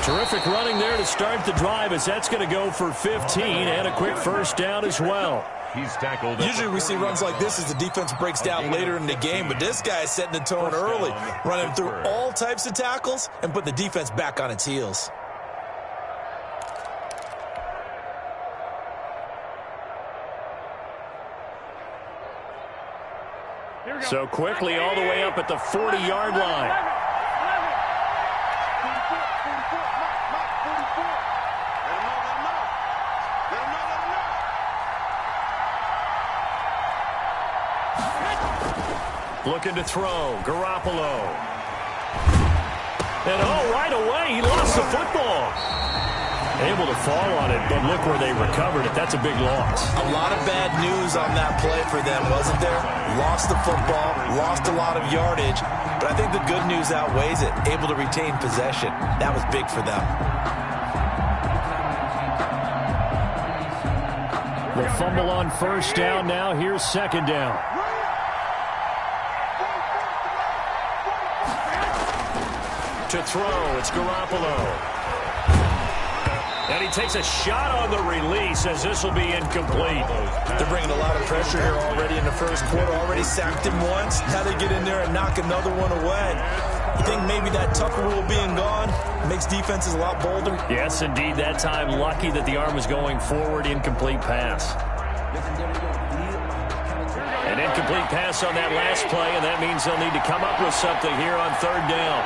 Terrific running there to start the drive, as that's going to go for 15 and a quick first down as well. He's tackled. Usually we see runs like this as the defense breaks down later in the game, but this guy is setting the tone early, running through all types of tackles and put the defense back on its heels. So quickly all the way up at the 40-yard line. Looking to throw, Garoppolo. And right away, he lost the football. Able to fall on it, but look where they recovered it. That's a big loss. A lot of bad news on that play for them, wasn't there? Lost the football, lost a lot of yardage, but I think the good news outweighs it. Able to retain possession. That was big for them. The fumble on first down now. Here's second down. To throw, it's Garoppolo. And he takes a shot on the release, as this will be incomplete. They're bringing a lot of pressure here already in the first quarter. Already sacked him once. Now they get in there and knock another one away. You think maybe that Tucker rule being gone makes defenses a lot bolder? Yes, indeed. That time, lucky that the arm was going forward. Incomplete pass. An incomplete pass on that last play, and that means they'll need to come up with something here on third down.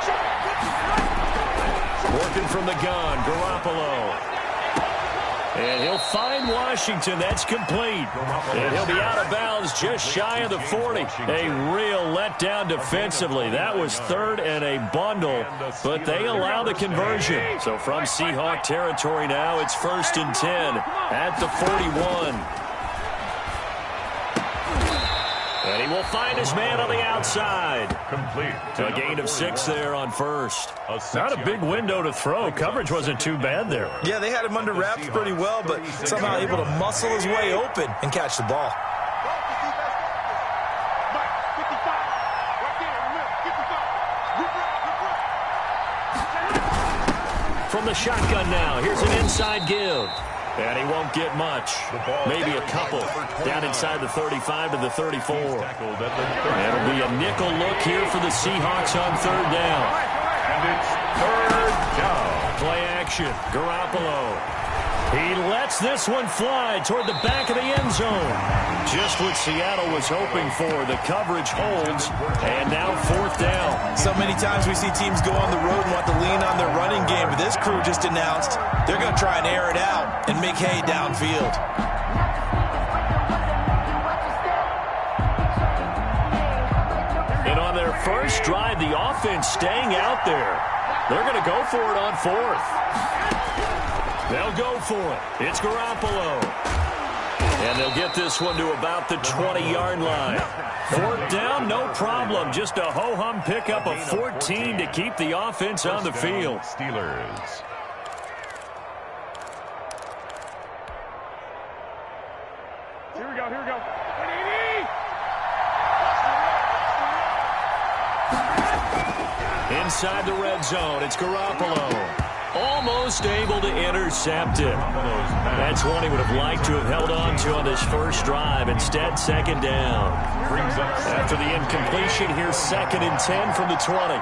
Working from the gun, Garoppolo. And he'll find Washington. That's complete. And he'll be out of bounds just shy of the 40. A real letdown defensively. That was third and a bundle, but they allow the conversion. So from Seahawk territory now, it's 1st and 10 at the 41. And he will find his man on the outside. Complete. A gain of 6 there on first. Not a big window to throw. Coverage wasn't too bad there. Yeah, they had him under wraps pretty well, but somehow able to muscle his way open and catch the ball. From the shotgun now, here's an inside give. And he won't get much. Maybe a couple. Down inside the 35 to the 34. It'll be a nickel look here for the Seahawks on third down. And it's third down. Play action. Garoppolo. He lets this one fly toward the back of the end zone. Just what Seattle was hoping for. The coverage holds. And now fourth down. So many times we see teams go on the road and want to lean on their running game, but this crew just announced they're going to try and air it out and make hay downfield. And on their first drive, the offense staying out there. They're going to go for it on fourth. They'll go for it. It's Garoppolo. And they'll get this one to about the 20-yard line. Fourth down, no problem. Just a ho-hum pickup of 14 to keep the offense on the field. Steelers. Here we go, here we go. Inside the red zone, it's Garoppolo. Almost able to intercept it. That's one he would have liked to have held on to on this first drive. Instead, second down. After the incompletion, here's 2nd and 10 from the 20.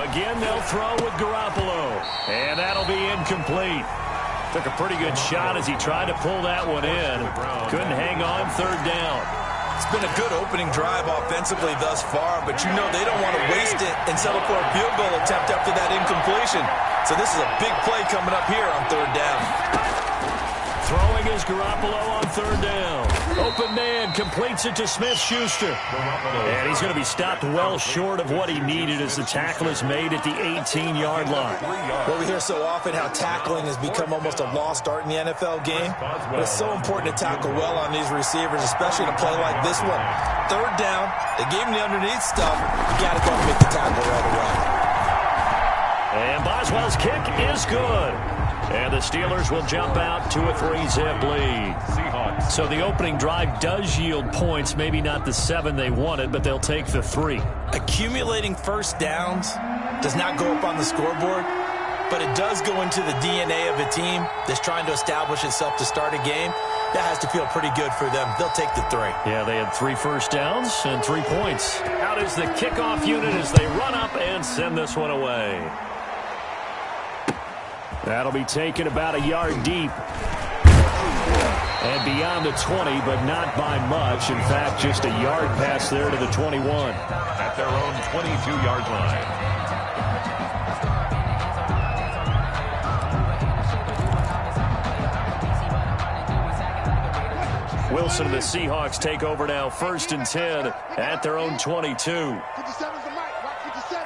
Again, they'll throw with Garoppolo. And that'll be incomplete. Took a pretty good shot as he tried to pull that one in. Couldn't hang on third down. It's been a good opening drive offensively thus far, but you know they don't want to waste it and settle for a field goal attempt after that incompletion. So this is a big play coming up here on third down. Throwing is Garoppolo on third down. Open man completes it to Smith-Schuster. And he's going to be stopped well short of what he needed as the tackle is made at the 18-yard line. Well, we hear so often how tackling has become almost a lost art in the NFL game. But it's so important to tackle well on these receivers, especially in a play like this one. Third down, they gave him the underneath stuff. You got to go and make the tackle right away. And Boswell's kick is good. And the Steelers will jump out to a 3-zip lead. Seahawks. So the opening drive does yield points, maybe not the 7 they wanted, but they'll take the 3. Accumulating first downs does not go up on the scoreboard, but it does go into the DNA of a team that's trying to establish itself to start a game. That has to feel pretty good for them. They'll take the 3. Yeah, they had 3 first downs and 3 points. Out is the kickoff unit as they run up and send this one away. That'll be taken about a yard deep. And beyond the 20, but not by much. In fact, just a yard pass there to the 21. At their own 22-yard line. Wilson and the Seahawks take over now, 1st and 10 at their own 22. 57's the mic. Watch 57.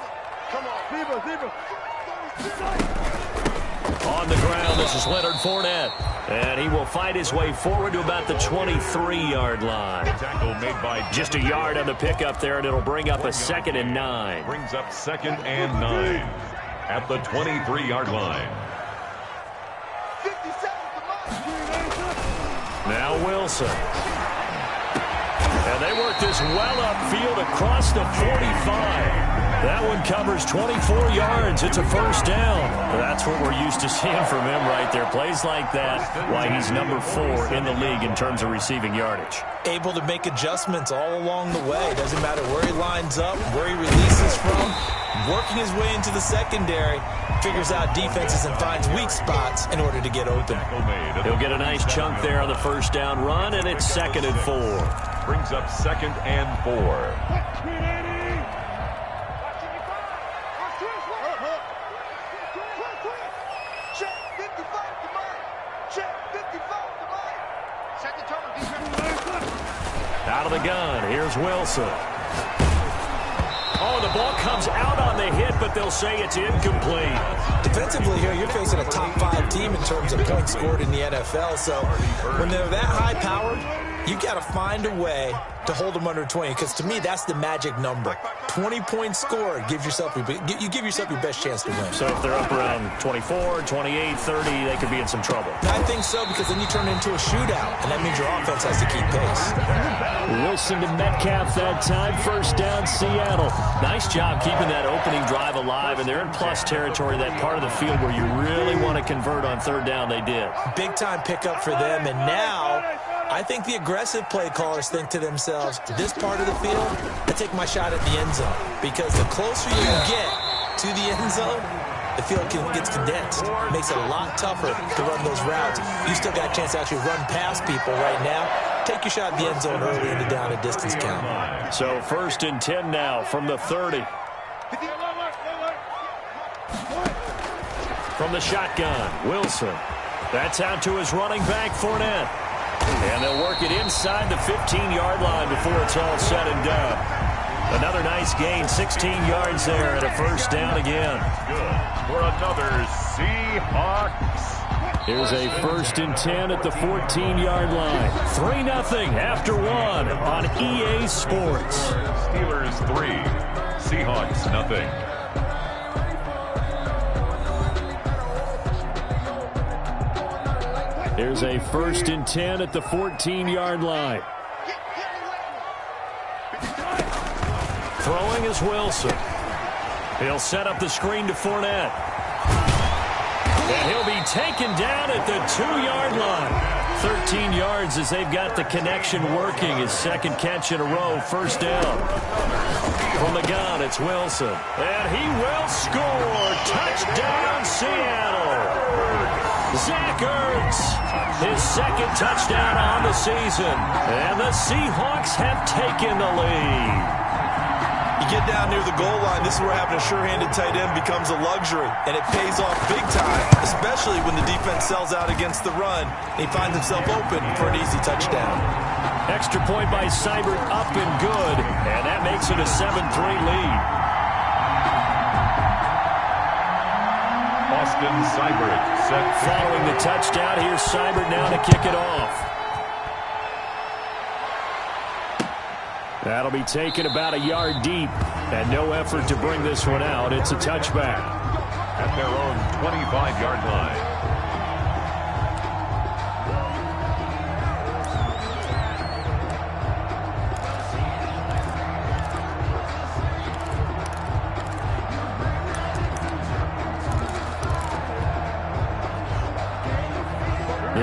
Come on. Zebra. On the ground, this is Leonard Fournette. And he will fight his way forward to about the 23-yard line. Tackle made by just a yard on the pickup there, and it'll bring up a 2nd and 9. Brings up 2nd and 9 at the 23-yard line. 57's the mic. Now Wilson. And they work this well upfield across the 45. That one covers 24 yards. It's a 1st down. That's what we're used to seeing from him right there. Plays like that, why he's number 4 in the league in terms of receiving yardage. Able to make adjustments all along the way. Doesn't matter where he lines up, where he releases from. Working his way into the secondary. Figures out defenses and finds weak spots in order to get open. He'll get a nice chunk there on the 1st down run, and it's 2nd and 4. Brings up 2nd and 4. Out of the gun, here's Wilson. Oh, the ball comes out on the hit, but they'll say it's incomplete. Defensively here, you're facing a top 5 team in terms of points scored in the NFL. So when they're that high-powered, you've got to find a way to hold them under 20. Because to me, that's the magic number. 20 points scored gives yourself you give yourself your best chance to win. So if they're up around 24, 28, 30, they could be in some trouble. And I think so, because then you turn it into a shootout, and that means your offense has to keep pace. Wilson to Metcalf that time. 1st down, Seattle. Nice job keeping that opening drive alive, and they're in plus territory, that part of the field where you really want to convert on 3rd down. They did. Big-time pickup for them, and now I think the aggressive play callers think to themselves, this part of the field, I take my shot at the end zone. Because the closer you get to the end zone, the field gets condensed. It makes it a lot tougher to run those routes. You still got a chance to actually run past people right now. Take your shot at the end zone early in the down and distance count. So 1st and 10 now from the 30. From the shotgun, Wilson. That's out to his running back, Fournette. And they'll work it inside the 15-yard line before it's all said and done. Another nice gain, 16 yards there, and a 1st down again. Good for another Seahawks. Here's a 1st and 10 at the 14-yard line. 3-0 after 1 on EA Sports. Steelers 3, Seahawks 0. Here's a 1st and 10 at the 14-yard line. Throwing is Wilson. He'll set up the screen to Fournette. And he'll be taken down at the 2-yard line. 13 yards as they've got the connection working. His 2nd catch in a row, 1st down. From the gun, it's Wilson. And he will score. Touchdown, Seattle. Zach Ertz, his 2nd touchdown on the season. And the Seahawks have taken the lead. You get down near the goal line, this is where having a sure-handed tight end becomes a luxury, and it pays off big time, especially when the defense sells out against the run, and he finds himself open for an easy touchdown. Extra point by Seibert, up and good, and that makes it a 7-3 lead. Austin Seibert set. Following the touchdown, here's Seibert now to kick it off. That'll be taken about a yard deep, and no effort to bring this one out. It's a touchback. At their own 25-yard line.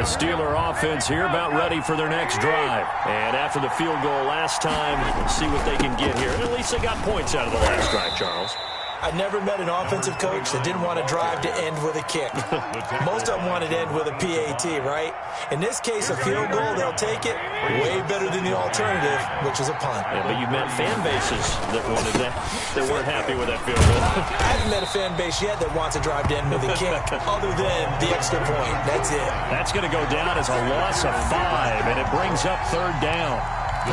Steeler offense here about ready for their next drive. And after the field goal last time, see what they can get here. At least they got points out of the last drive, Charles. I never met an offensive coach that didn't want to drive to end with a kick. Most of them wanted to end with a PAT, right? In this case, a field goal, they'll take it way better than the alternative, which is a punt. Yeah, but you met fan bases that wanted that, that weren't happy with that field goal. I haven't met a fan base yet that wants to drive to end with a kick, other than the extra point. That's it. That's going to go down as a loss of 5, and it brings up 3rd down.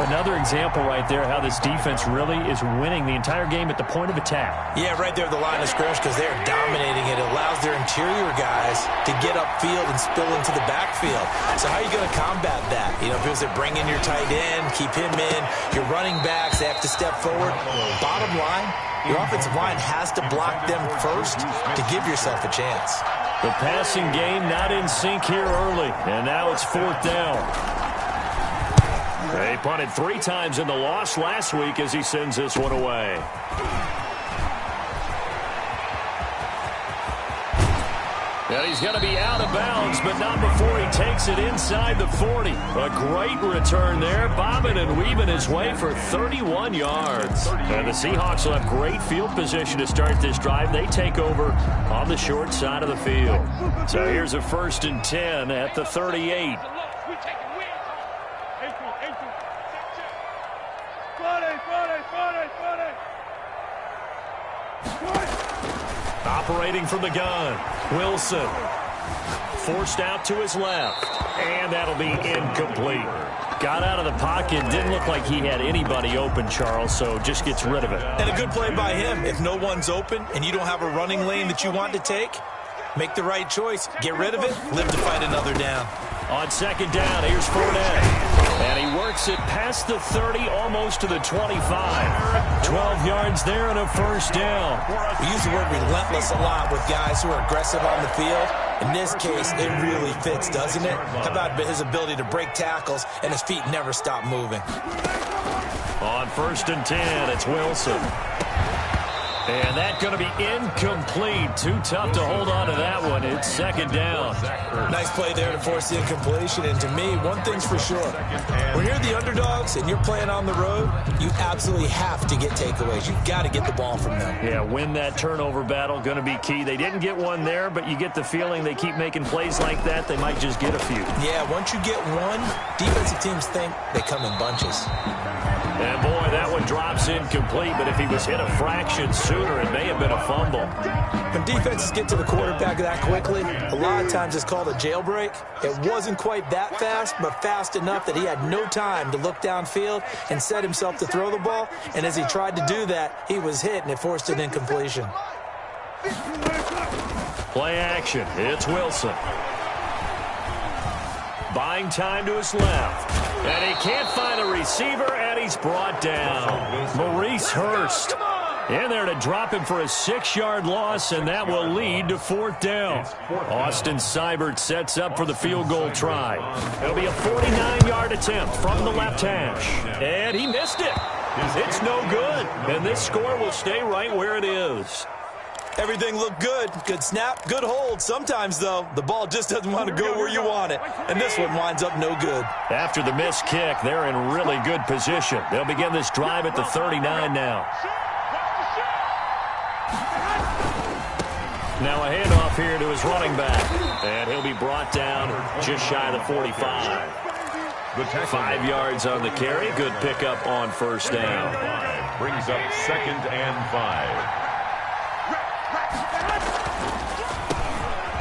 Another example right there how this defense really is winning the entire game at the point of attack. Yeah, right there at the line of scrimmage because they're dominating it. It allows their interior guys to get upfield and spill into the backfield. So how are you going to combat that? You know, because they bring in your tight end, keep him in. Your running backs, they have to step forward. Bottom line, your offensive line has to block them first to give yourself a chance. The passing game not in sync here early, and now it's 4th down. They punted 3 times in the loss last week as he sends this one away. And he's going to be out of bounds, but not before he takes it inside the 40. A great return there, bobbing and weaving his way for 31 yards. And the Seahawks will have great field position to start this drive. They take over on the short side of the field. So here's a 1st and 10 at the 38. Operating from the gun, Wilson. Forced out to his left, and that'll be incomplete. Got out of the pocket, didn't look like he had anybody open, Charles, so just gets rid of it. And a good play by him. If no one's open and you don't have a running lane that you want to take, make the right choice. Get rid of it, live to fight another down. On 2nd down, here's Fournette. And he works it past the 30, almost to the 25. 12 yards there and a 1st down. We use the word relentless a lot with guys who are aggressive on the field. In this case, it really fits, doesn't it? How about his ability to break tackles and his feet never stop moving? On 1st and 10, it's Wilson. And that's going to be incomplete. Too tough to hold on to that one. It's 2nd down. Nice play there to force the incompletion. And to me, one thing's for sure. When you're the underdogs and you're playing on the road, you absolutely have to get takeaways. You've got to get the ball from them. Yeah, win that turnover battle. Going to be key. They didn't get one there, but you get the feeling they keep making plays like that. They might just get a few. Yeah, once you get one, defensive teams think they come in bunches. And, boy, that one drops incomplete, but if he was hit a fraction sooner, it may have been a fumble. When defenses get to the quarterback that quickly, a lot of times it's called a jailbreak. It wasn't quite that fast, but fast enough that he had no time to look downfield and set himself to throw the ball. And as he tried to do that, he was hit, and it forced an incompletion. Play action. It's Wilson. Buying time to his left. And he can't find a receiver, and he's brought down. Maurice Hurst in there to drop him for a 6-yard loss, and that will lead to 4th down. Austin Seibert sets up for the field goal try. It'll be a 49-yard attempt from the left hash. And he missed it. It's no good. And this score will stay right where it is. Everything looked good. Good snap, good hold. Sometimes, though, the ball just doesn't want to go where you want it. And this one winds up no good. After the missed kick, they're in really good position. They'll begin this drive at the 39 now. Now a handoff here to his running back. And he'll be brought down just shy of the 45. 5 yards on the carry. Good pickup on 1st down. Brings up 2nd and 5.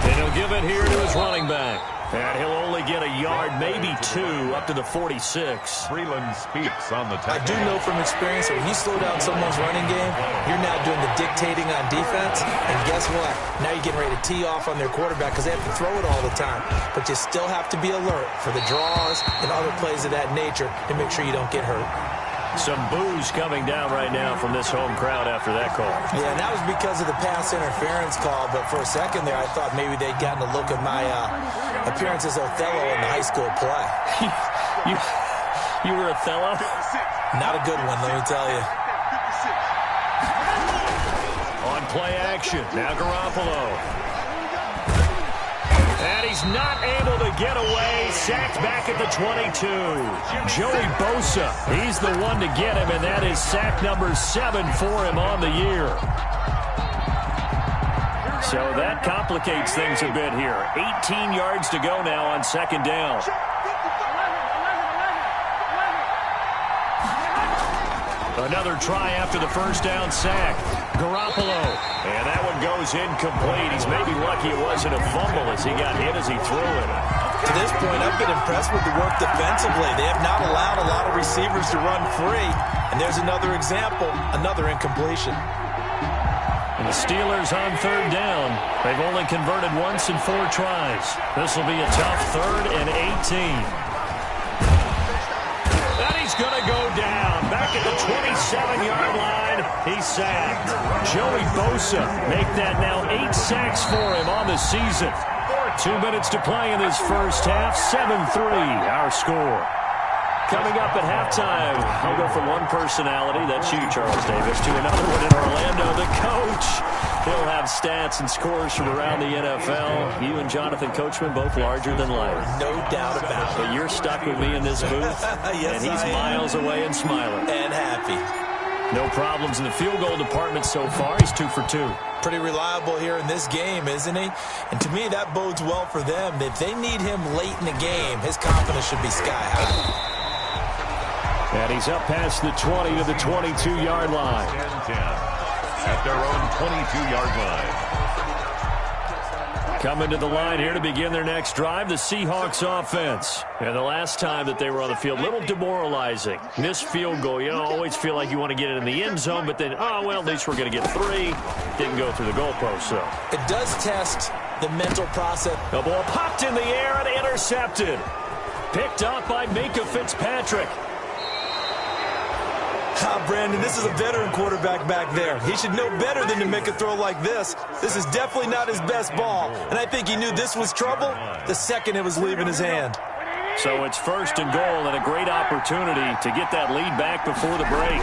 And he'll give it here to his running back. And he'll only get a yard, maybe 2, up to the 46. Freeland speaks on the tackle. I do know from experience that when you slow down someone's running game, you're now doing the dictating on defense. And guess what? Now you're getting ready to tee off on their quarterback because they have to throw it all the time. But you still have to be alert for the draws and other plays of that nature to make sure you don't get hurt. Some boos coming down right now from this home crowd after that call. Yeah, and that was because of the pass interference call. But for a second there, I thought maybe they'd gotten a look at my appearance as Othello in the high school play. You were Othello? Not a good one, let me tell you. On play action, now Garoppolo. And he's not able to get away. Sacked back at the 22. Joey Bosa, he's the one to get him, and that is sack number 7 for him on the year. So that complicates things a bit here. 18 yards to go now on second down. Another try after the first down sack. Garoppolo. And that one goes incomplete. He's maybe lucky it wasn't a fumble as he got hit as he threw it. To this point, I've been impressed with the work defensively. They have not allowed a lot of receivers to run free. And there's another example, another incompletion. And the Steelers on third down. They've only converted once in 4 tries. This will be a tough 3rd and 18. And he's going to go down. Back at the 27-yard line, he's sacked. Joey Bosa make that now 8 sacks for him on the season. 2 minutes to play in this first half. 7-3 our score. Coming up at halftime, I'll go from one personality, that's you, Charles Davis, to another one in Orlando, the coach. He'll have stats and scores from around the NFL. You and Jonathan Coachman both larger than life. No doubt about it. But you're stuck with me in this booth, yes, and he's miles away and smiling. And happy. No problems in the field goal department so far. He's 2 for 2. Pretty reliable here in this game, isn't he? And to me, that bodes well for them. If they need him late in the game, his confidence should be sky high. And he's up past the 20 to the 22-yard line. 10-10 at their own 22-yard line. Coming to the line here to begin their next drive, the Seahawks offense. And the last time that they were on the field, a little demoralizing. Missed field goal. You always feel like you want to get it in the end zone, but then, oh, well, at least we're going to get 3. Didn't go through the goalpost, so. It does test the mental process. The ball popped in the air and intercepted. Picked up by Minkah Fitzpatrick. Brandon, this is a veteran quarterback back there. He should know better than to make a throw like this. This is definitely not his best ball, and I think he knew this was trouble the second it was leaving his hand. So it's 1st and goal and a great opportunity to get that lead back before the break.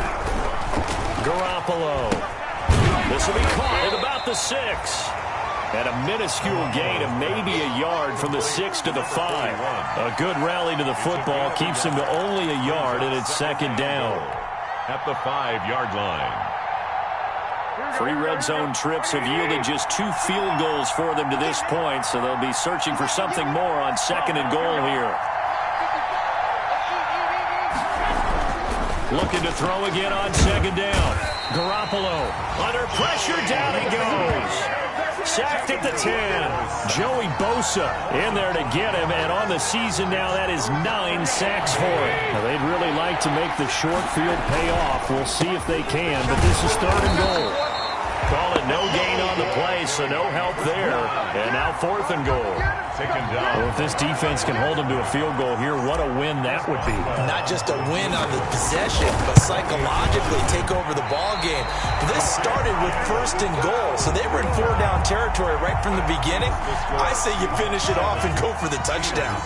Garoppolo. This will be caught at about the 6. And a minuscule gain of maybe a yard from the 6 to the 5. A good rally to the football keeps him to only a yard, and it's 2nd down. At the 5-yard line. 3 red zone trips have yielded just 2 field goals for them to this point, so they'll be searching for something more on 2nd and goal here. Looking to throw again on 2nd down. Garoppolo under pressure, down he goes. Sacked at the 10. Joey Bosa in there to get him, and on the season now, that is 9 sacks for him. Now, they'd really like to make the short field pay off. We'll see if they can, but this is 3rd and goal. Call it no gain on the play, so no help there. And now 4th and goal. Well, if this defense can hold them to a field goal here, what a win that would be. Not just a win on the possession, but psychologically take over the ball game. This started with 1st and goal, so they were in 4-down territory right from the beginning. I say you finish it off and go for the touchdown.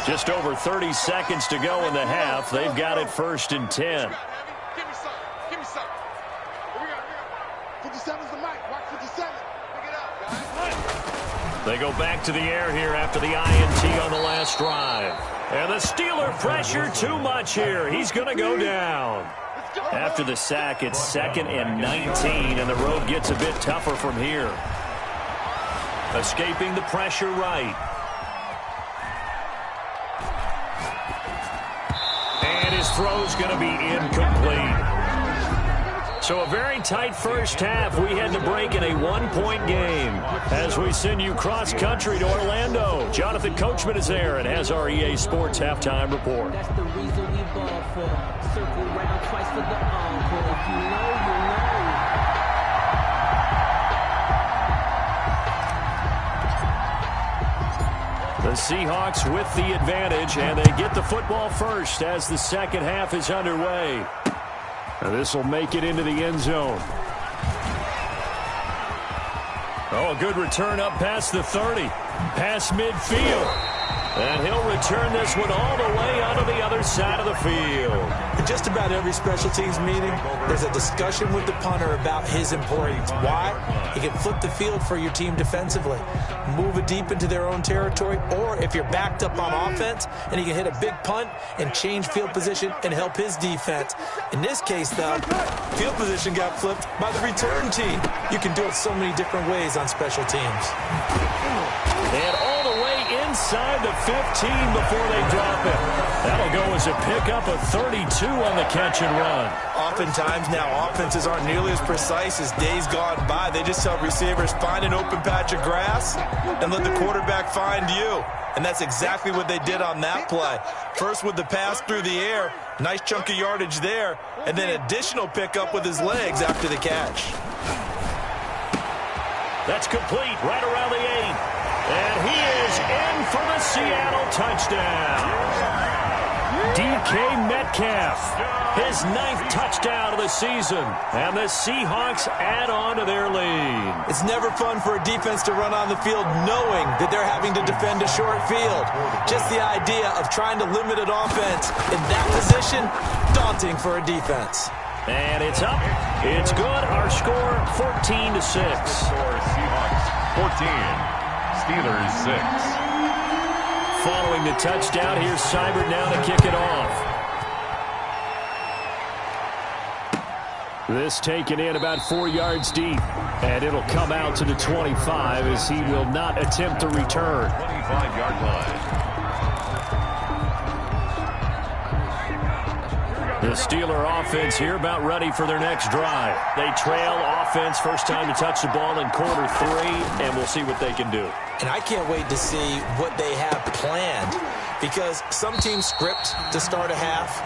Just over 30 seconds to go in the half. They've got it 1st and 10. Give me some. Give me some. Here we go. 57's the mic. Watch 57. Pick it up, guys. They go back to the air here after the INT on the last drive. And the Steeler pressure too much here. He's going to go down. After the sack, it's 2nd and 19, and the road gets a bit tougher from here. Escaping the pressure right. And his throw's going to be incomplete. So a very tight first half. We had to break in a 1-point game as we send you cross-country to Orlando. Jonathan Coachman is there and has our EA Sports halftime report. That's the reason we ball for. Circle round twice for the encore. If you know, you know. The Seahawks with the advantage, and they get the football first as the second half is underway. Now this will make it into the end zone. Oh, a good return up past the 30. Past midfield. And he'll return this one all the way onto the other side of the field. In just about every special teams meeting, there's a discussion with the punter about his importance. Why? He can flip the field for your team defensively, move it deep into their own territory, or if you're backed up on offense, and he can hit a big punt and change field position and help his defense. In this case, though, field position got flipped by the return team. You can do it so many different ways on special teams. And all the way inside the 15 before they drop it. That'll go as a pickup of 32 on the catch and run. Oftentimes now, offenses aren't nearly as precise as days gone by. They just tell receivers, find an open patch of grass and let the quarterback find you. And that's exactly what they did on that play. First with the pass through the air, nice chunk of yardage there, and then additional pickup with his legs after the catch. That's complete right around the 8. And he is in for the Seattle touchdown. DK Metcalf, his 9th touchdown of the season. And the Seahawks add on to their lead. It's never fun for a defense to run on the field knowing that they're having to defend a short field. Just the idea of trying to limit an offense in that position, daunting for a defense. And it's up. It's good. Our score, 14-6. Seahawks 14. Steelers 6. Following the touchdown, here's Seibert now to kick it off. This taken in about 4 yards deep, and it'll come out to the 25 as he will not attempt to return. 25-yard line. The Steeler offense here about ready for their next drive. They trail offense, first time to touch the ball in quarter 3, and we'll see what they can do. And I can't wait to see what they have planned, because some teams script to start a half.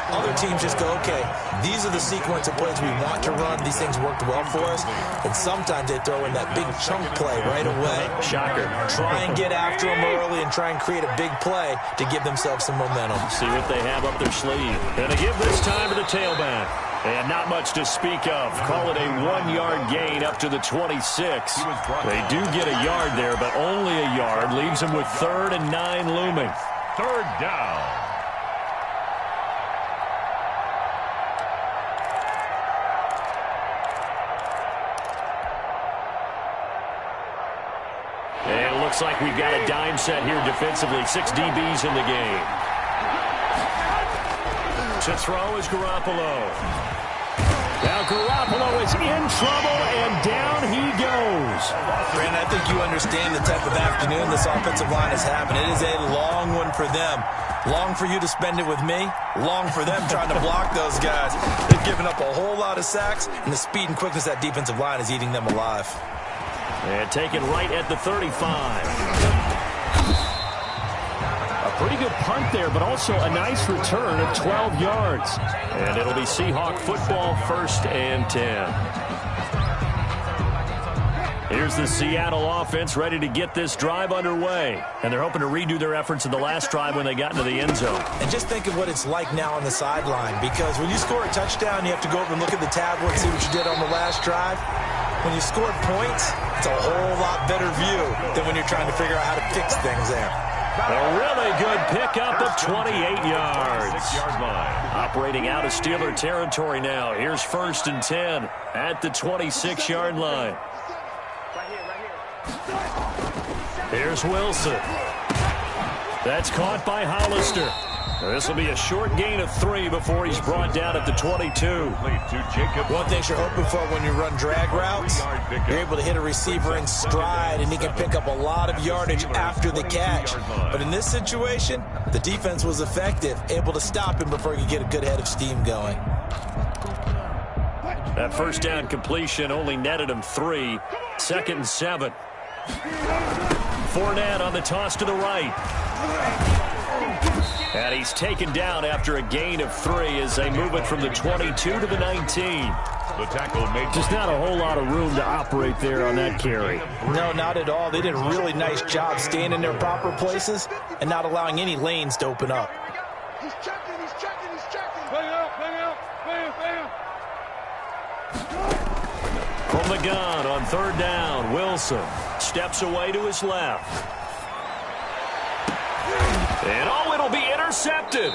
Other teams just go, okay, these are the sequence of plays we want to run. These things worked well for us. And sometimes they throw in that big chunk play right away. Shocker. Try and get after them early and try and create a big play to give themselves some momentum. See what they have up their sleeve. Going to give this time to the tailback. And not much to speak of. Call it a 1-yard gain up to the 26. They do get a yard there, but only a yard. Leaves them with 3rd and 9 looming. 3rd down. And it looks like we've got a dime set here defensively. 6 DBs in the game. To throw is Garoppolo. Now Garoppolo is in trouble, and down he goes. Brandon, I think you understand the type of afternoon this offensive line is having. It is a long one for them. Long for you to spend it with me. Long for them trying to block those guys. They've given up a whole lot of sacks, and the speed and quickness of that defensive line is eating them alive. And taken right at the 35. A pretty good punt there, but also a nice return of 12 yards. And it'll be Seahawk football, 1st and 10. Here's the Seattle offense ready to get this drive underway. And they're hoping to redo their efforts in the last drive when they got into the end zone. And just think of what it's like now on the sideline, because when you score a touchdown, you have to go over and look at the tablet and see what you did on the last drive. When you scored points, it's a whole lot better view than when you're trying to figure out how to fix things there. A really good pickup of 28 yards. Operating out of Steeler territory now. Here's 1st and 10 at the 26-yard line. Here's Wilson. That's caught by Hollister. This will be a short gain of 3 before he's brought down at the 22. One thing you're hoping for when you run drag routes, you're able to hit a receiver in stride, and he can pick up a lot of yardage after the catch. But in this situation, the defense was effective, able to stop him before he could get a good head of steam going. That first down completion only netted him 3. 2nd and 7. Fournette on the toss to the right. And he's taken down after a gain of 3 as they move it from the 22 to the 19. The tackle made. Just not a whole lot of room to operate there on that carry. No, not at all. They did a really nice job staying in their proper places and not allowing any lanes to open up. He's checking. Bang out. From the gun on 3rd down, Wilson steps away to his left. And oh, it'll be intercepted.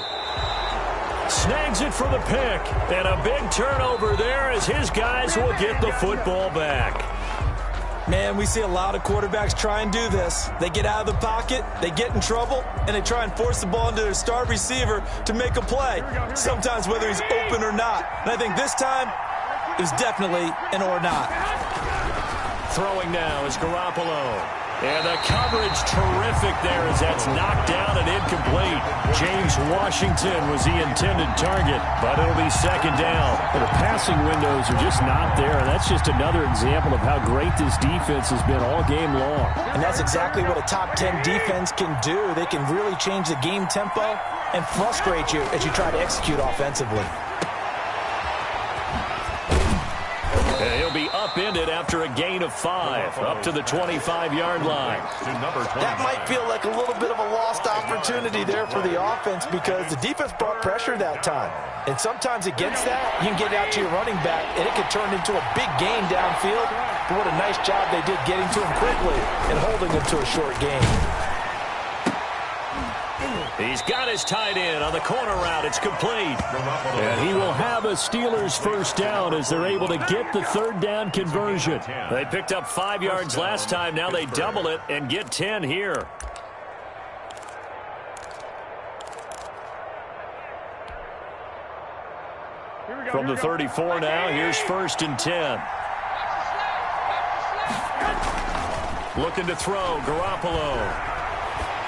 Snags it for the pick. And a big turnover there as his guys will get the football back. Man, we see a lot of quarterbacks try and do this. They get out of the pocket, they get in trouble, and they try and force the ball into their star receiver to make a play, sometimes whether he's open or not. And I think this time, it was definitely an or not. Throwing now is Garoppolo. And the coverage terrific there as that's knocked down and incomplete. James Washington was the intended target, but it'll be second down. And the passing windows are just not there, and that's just another example of how great this defense has been all game long. And that's exactly what a top 10 defense can do. They can really change the game tempo and frustrate you as you try to execute offensively. He'll be upended after a gain of 5, up to the 25-yard line. That might feel like a little bit of a lost opportunity there for the offense because the defense brought pressure that time. And sometimes against that, you can get out to your running back, and it could turn into a big gain downfield. But what a nice job they did getting to him quickly and holding him to a short gain. He's got his tight end on the corner route. It's complete. And he will have a Steelers first down as they're able to get the third down conversion. They picked up 5 yards last time. Now they double it and get 10 here. From the 34 now, here's 1st and 10. Looking to throw, Garoppolo.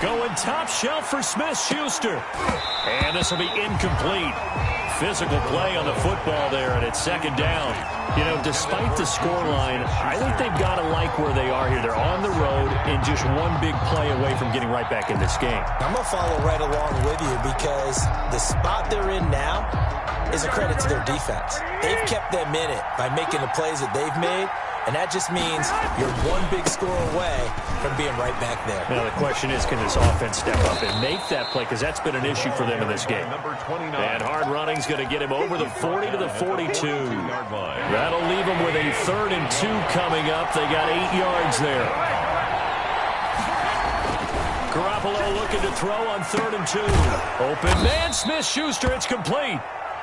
Going top shelf for Smith-Schuster. And this will be incomplete. Physical play on the football there, and it's second down. You know, despite the scoreline, I think they've got to like where they are here. They're on the road and just one big play away from getting right back in this game. I'm going to follow right along with you because the spot they're in now is a credit to their defense. They've kept them in it by making the plays that they've made. And that just means you're one big score away from being right back there. Now, the question is, can this offense step up and make that play? Because that's been an issue for them in this game. And hard running's going to get him over the 40 to the 42. That'll leave him with a 3rd and 2 coming up. They got 8 yards there. Garoppolo looking to throw on 3rd and 2. Open man, Smith-Schuster, it's complete.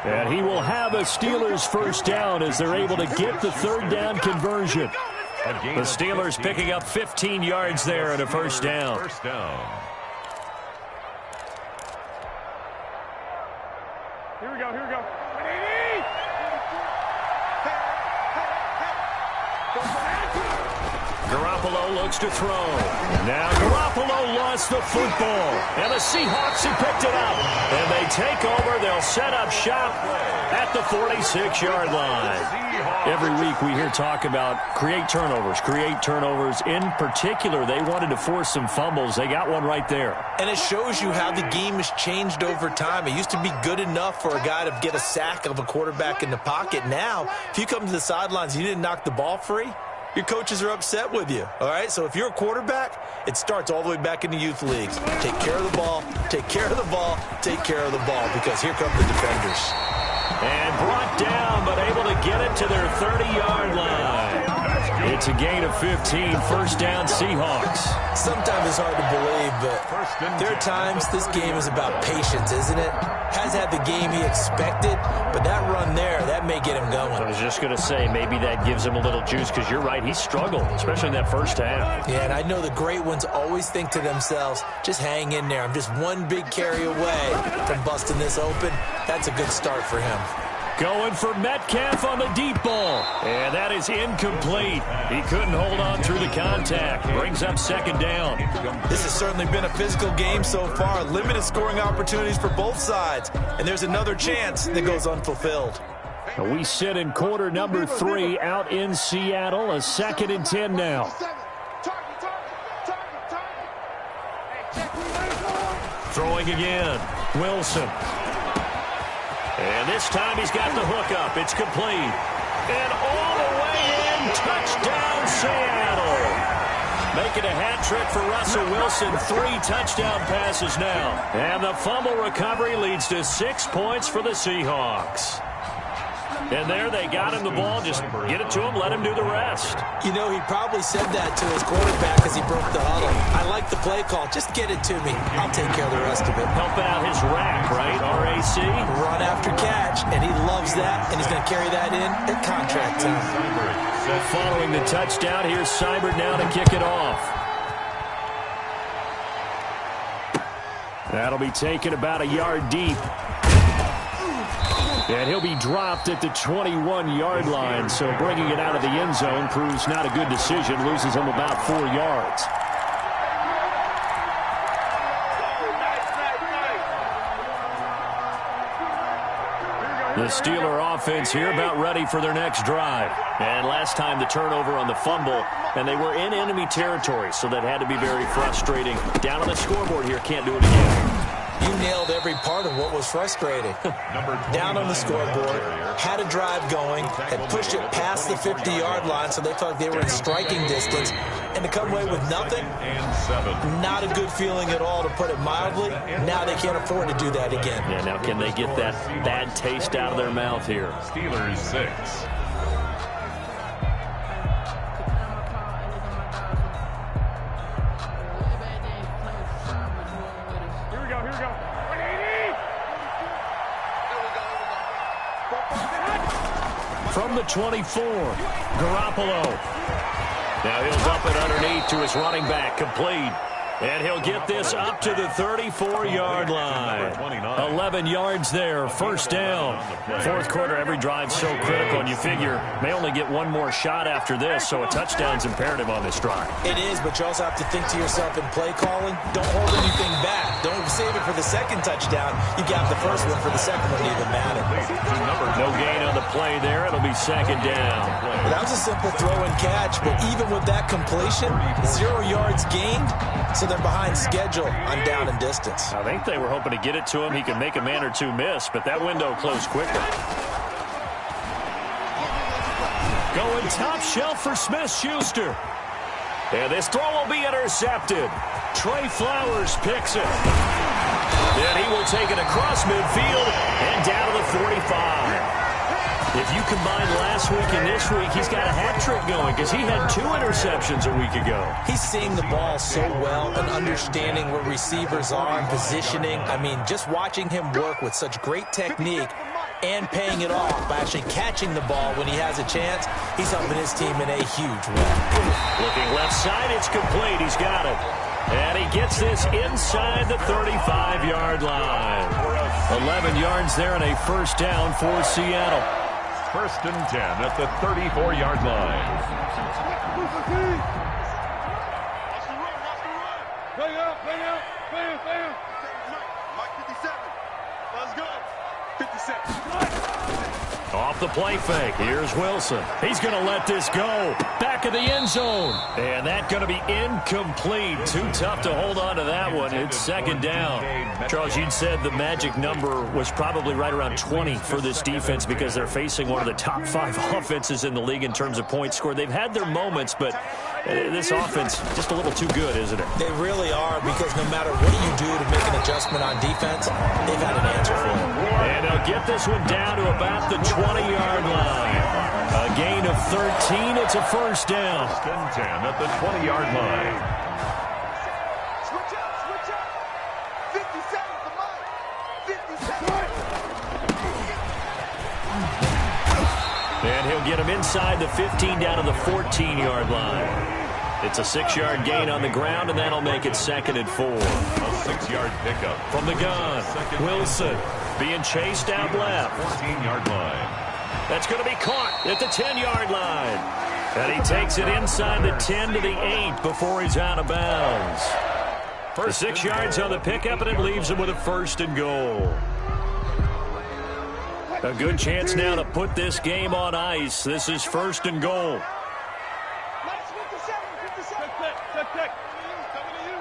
And he will have a Steelers first down as they're able to get the third down conversion. The Steelers picking up 15 yards there and a first down. Here we go, here we go. Garoppolo looks to throw. Now Garoppolo lost the football. And the Seahawks have picked it up. And they take over. They'll set up shop at the 46-yard line. Every week we hear talk about create turnovers. In particular, they wanted to force some fumbles. They got one right there. And it shows you how the game has changed over time. It used to be good enough for a guy to get a sack of a quarterback in the pocket. Now, if you come to the sidelines and you didn't knock the ball free, your coaches are upset with you, all right? So if you're a quarterback, it starts all the way back in the youth leagues. Take care of the ball, take care of the ball, take care of the ball, because here come the defenders. And brought down, but able to get it to their 30-yard line. It's a gain of 15, first down Seahawks. Sometimes it's hard to believe, but there are times this game is about patience, isn't it? Has had the game he expected, but that run there, that may get him going. I was just going to say, maybe that gives him a little juice, because you're right, he struggled, especially in that first half. Yeah, and I know the great ones always think to themselves, just hang in there. I'm just one big carry away from busting this open. That's a good start for him. Going for Metcalf on the deep ball. And that is incomplete. He couldn't hold on through the contact. Brings up second down. This has certainly been a physical game so far. Limited scoring opportunities for both sides. And there's another chance that goes unfulfilled. We sit in quarter number 3 out in Seattle. A 2nd and 10 now. Throwing again. Wilson. And this time he's got the hook up. It's complete. And all the way in. Touchdown, Seattle. Making a hat trick for Russell Wilson. 3 touchdown passes now. And the fumble recovery leads to 6 points for the Seahawks. And there they got him the ball. Just get it to him, let him do the rest. You know, he probably said that to his quarterback as he broke the huddle. I like the play call. Just get it to me. I'll take care of the rest of it. Helping out his rack, right? RAC. Run after catch, and he loves that, and he's going to carry that in at contract time. Following the touchdown, here's Seibert now to kick it off. That'll be taken about a yard deep. And he'll be dropped at the 21-yard line, so bringing it out of the end zone proves not a good decision. Loses him about 4 yards. The Steeler offense here about ready for their next drive. And last time the turnover on the fumble, and they were in enemy territory, so that had to be very frustrating. Down on the scoreboard here, can't do it again. You nailed every part of what was frustrating. Down on the scoreboard, had a drive going, had pushed it past the 50-yard line so they felt like they were in striking distance, and to come away with nothing, not a good feeling at all, to put it mildly. Now they can't afford to do that again. Yeah, now can they get that bad taste out of their mouth here? Steelers 6. From the 24, Garoppolo. Now he'll dump it underneath to his running back, complete. And he'll get this up to the 34-yard line. 11 yards there, first down. Fourth quarter, every drive's so critical, and you figure may only get one more shot after this, so a touchdown's imperative on this drive. It is, but you also have to think to yourself in play calling, don't hold anything back. Don't save it for the second touchdown. You got the first one for the second one, it even matter. No gain on the play there. It'll be second down. Well, that was a simple throw and catch, but even with that completion, 0 yards gained, so they're behind schedule on down and distance. I think they were hoping to get it to him. He could make a man or two miss, but that window closed quickly. Going top shelf for Smith-Schuster. And this throw will be intercepted. Trey Flowers picks it. Then he will take it across midfield and down to the 45. If you combine last week and this week, he's got a hat trick going because he had 2 interceptions a week ago. He's seeing the ball so well and understanding where receivers are and positioning. I mean, just watching him work with such great technique and paying it off by actually catching the ball when he has a chance, he's helping his team in a huge way. Looking left side, it's complete. He's got it. And he gets this inside the 35-yard line. 11 yards there and a first down for Seattle. First and 10 at the 34-yard line. Play out. Mike 57. Let's go. 57. Off the play fake. Here's Wilson. He's going to let this go. Back of the end zone. And that's going to be incomplete. Too tough to hold on to that one. It's second down. Charles, you'd said the magic number was probably right around 20 for this defense because they're facing one of the top 5 offenses in the league in terms of points scored. They've had their moments, but this offense just a little too good, isn't it? They really are, because no matter what you do to make an adjustment on defense, they've had an answer for it. And they'll get this one down to about the 20-yard line. A gain of 13. It's a first down. First and 10 at the 20-yard line. Switch up. 57 for Mike. 57. And he'll get him inside the 15 down to the 14-yard line. It's a 6-yard gain on the ground, and that'll make it second and 4. A 6-yard pickup. From the gun, Wilson being chased out left. 14-yard line. That's going to be caught at the 10-yard line. And he takes it inside the 10 to the 8 before he's out of bounds. For 6 yards on the pickup, and it leaves him with a first and goal. A good chance now to put this game on ice. This is first and goal. Mike's 57. Check. Coming to you.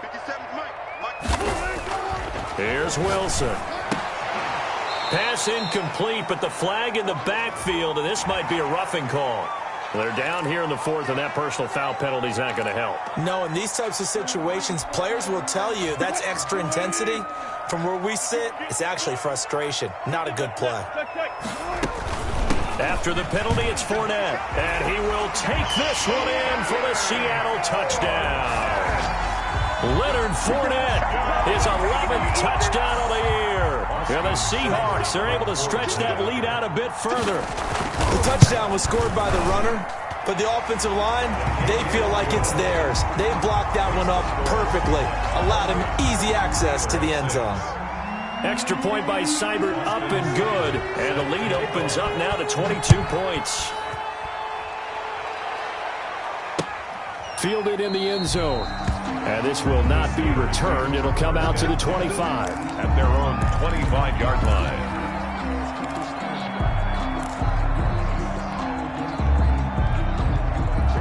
57 Mike. Here's Wilson. Pass incomplete, but the flag in the backfield, and this might be a roughing call. They're down here in the 4th, and that personal foul penalty is not going to help. No, in these types of situations, players will tell you that's extra intensity. From where we sit, it's actually frustration, not a good play. After the penalty, it's Fournette. And he will take this one in for the Seattle touchdown. Leonard Fournette, his 11th touchdown of the year. And the Seahawks are able to stretch that lead out a bit further. The touchdown was scored by the runner, but the offensive line, they feel like it's theirs. They blocked that one up perfectly, allowed him easy access to the end zone. Extra point by Seibert, up and good. And the lead opens up now to 22 points. Fielded in the end zone. And this will not be returned. It'll come out to the 25. At their own 25-yard line.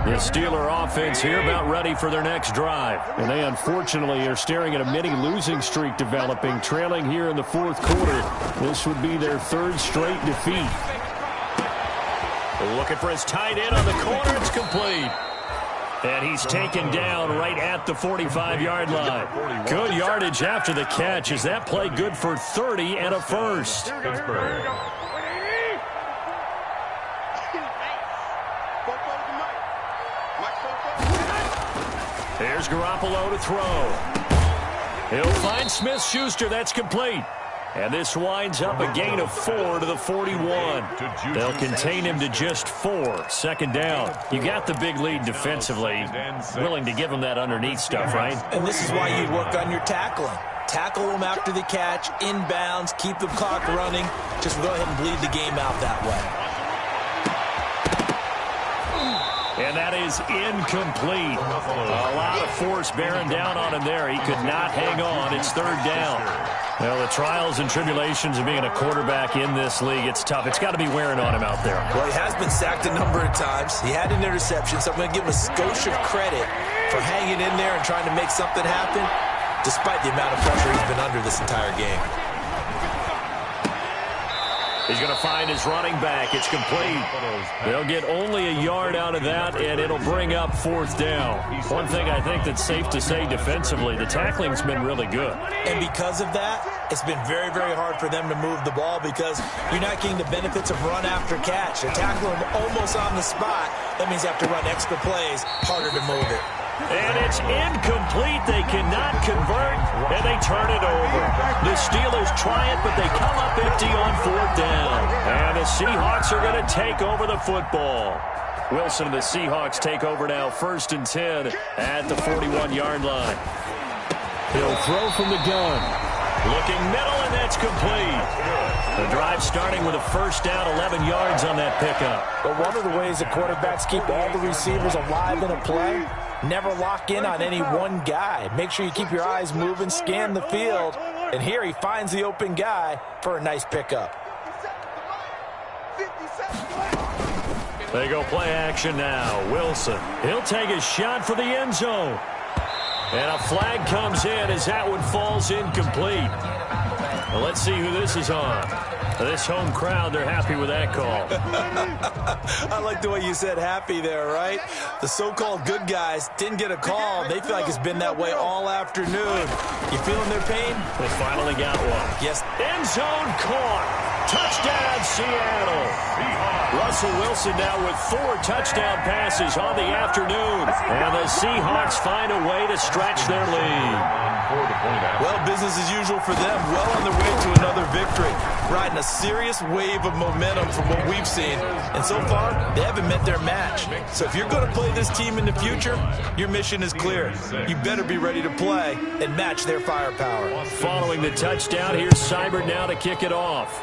The Steeler offense here about ready for their next drive. And they unfortunately are staring at a mini losing streak developing, trailing here in the fourth quarter. This would be their third straight defeat. Looking for his tight end on the corner. It's complete. And he's taken down right at the 45-yard line. Good yardage after the catch. Is that play good for 30 and a first? Pittsburgh. Here's Garoppolo to throw. He'll find Smith-Schuster. That's complete. And this winds up a gain of 4 to the 41. They'll contain him to just 4. Second down. You got the big lead defensively. Willing to give him that underneath stuff, right? And this is why you work on your tackling. Tackle them after the catch, inbounds, keep the clock running. Just go ahead and bleed the game out that way. And that is incomplete. A lot of force bearing down on him there. He could not hang on. It's third down. Well, the trials and tribulations of being a quarterback in this league, it's tough. It's got to be wearing on him out there. Well, he has been sacked a number of times. He had an interception, so I'm going to give him a skosh of credit for hanging in there and trying to make something happen, despite the amount of pressure he's been under this entire game. He's going to find his running back. It's complete. They'll get only a yard out of that, and it'll bring up fourth down. One thing I think that's safe to say defensively, the tackling's been really good. And because of that, it's been very, very hard for them to move the ball because you're not getting the benefits of run after catch. They tackle him almost on the spot. That means you have to run extra plays, harder to move it. And it's incomplete. They cannot convert, and they turn it over. The Steelers try it, but they come up empty on fourth down. And the Seahawks are going to take over the football. Wilson and the Seahawks take over now, 1st and 10 at the 41-yard line. He'll throw from the gun. Looking middle, and that's complete. The drive starting with a first down, 11 yards on that pickup. But one of the ways the quarterbacks keep all the receivers alive in a play, never lock in on any one guy. Make sure you keep your eyes moving, scan the field. And here he finds the open guy for a nice pickup. They go play action now. Wilson, he'll take a shot for the end zone. And a flag comes in as that one falls incomplete. Well, let's see who this is on. This home crowd, they're happy with that call. I like the way you said happy there, right? The so-called good guys didn't get a call. They feel like it's been that way all afternoon. You feeling their pain? They finally got one. Yes. End zone caught. Touchdown, Seattle. Russell Wilson now with 4 touchdown passes on the afternoon. And the Seahawks find a way to stretch their lead. Well, business as usual for them. Well on their way to another victory. Riding a serious wave of momentum from what we've seen. And so far, they haven't met their match. So if you're going to play this team in the future, your mission is clear. You better be ready to play and match their firepower. Following the touchdown, here's Seibert now to kick it off.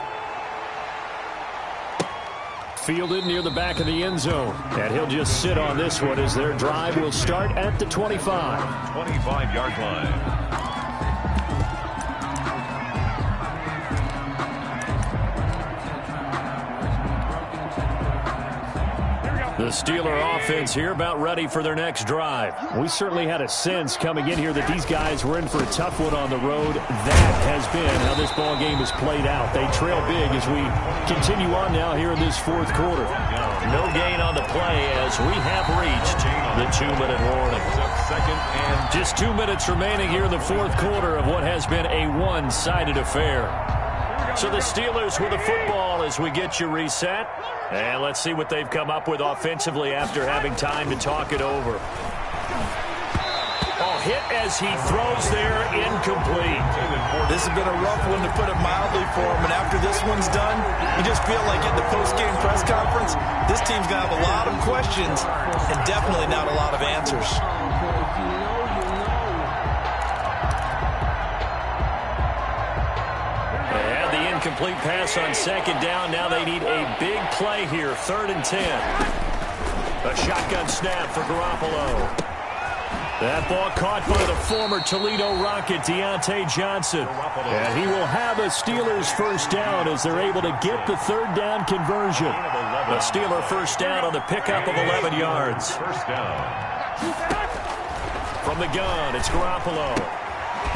Fielded near the back of the end zone. And he'll just sit on this one as their drive will start at the 25. 25-yard line. The Steeler offense here about ready for their next drive. We certainly had a sense coming in here that these guys were in for a tough one on the road. That has been how this ball game has played out. They trail big as we continue on now here in this fourth quarter. No gain on the play as we have reached the 2-minute warning. Just 2 minutes remaining here in the fourth quarter of what has been a one-sided affair. So the Steelers with the football as we get you reset. And let's see what they've come up with offensively after having time to talk it over. Oh, hit as he throws there, incomplete. This has been a rough one, to put it mildly, for him. And after this one's done, you just feel like at the post-game press conference, this team's going to have a lot of questions and definitely not a lot of answers. They had the incomplete pass on second down. Now they need a big play here, 3rd and 10. A shotgun snap for Garoppolo. That ball caught by the former Toledo Rocket, Deontay Johnson. And he will have a Steelers first down as they're able to get the 3rd down conversion. A Steeler first down on the pickup of 11 yards. First down. From the gun, it's Garoppolo.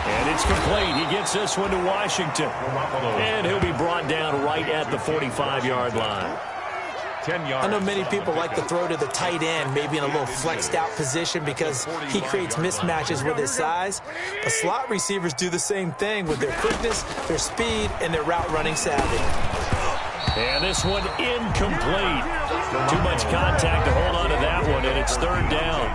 And it's complete. He gets this one to Washington. And he'll be brought down right at the 45-yard line. 10 yards. I know many people like to throw to the tight end, maybe in a little flexed out position because he creates mismatches with his size. But slot receivers do the same thing with their quickness, their speed, and their route running savvy. And this one incomplete. Too much contact to hold on to that one, and it's 3rd down.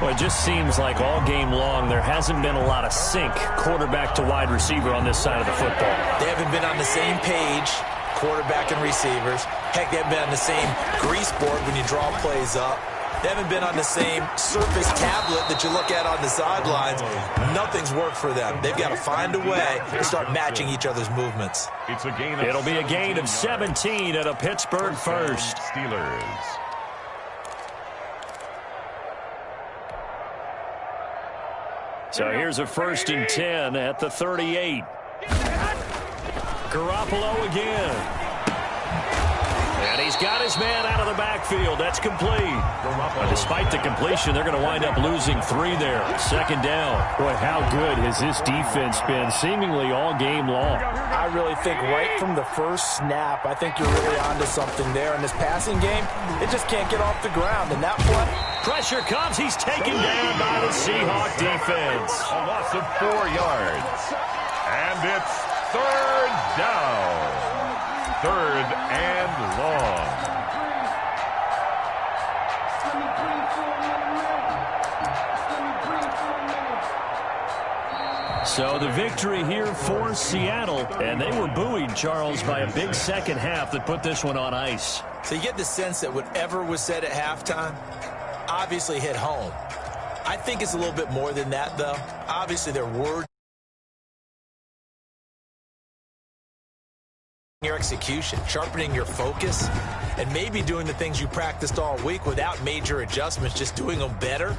Well, it just seems like all game long there hasn't been a lot of sync quarterback to wide receiver on this side of the football. They haven't been on the same page, quarterback and receivers. Heck, they haven't been on the same grease board when you draw plays up. They haven't been on the same surface tablet that you look at on the sidelines. Nothing's worked for them. They've got to find a way to start matching each other's movements. It's a gain of It'll be a gain of 17 at a Pittsburgh first. Steelers. So here's a 1st and 10 at the 38. Garoppolo again. And he's got his man out of the backfield. That's complete. But despite the completion, they're going to wind up losing 3 there. 2nd down. Boy, how good has this defense been seemingly all game long? I really think right from the first snap, I think you're really onto something there. In this passing game, it just can't get off the ground. And that play, pressure comes. He's taken down by the Seahawk defense. A loss of 4 yards. And it's 3rd down. 3rd and long. So the victory here for Seattle. And they were buoyed, Charles, by a big second half that put this one on ice. so you get the sense that whatever was said at halftime obviously hit home. I think it's a little bit more than that, though. Obviously, their words, your execution, sharpening your focus, and maybe doing the things you practiced all week without major adjustments, just doing them better.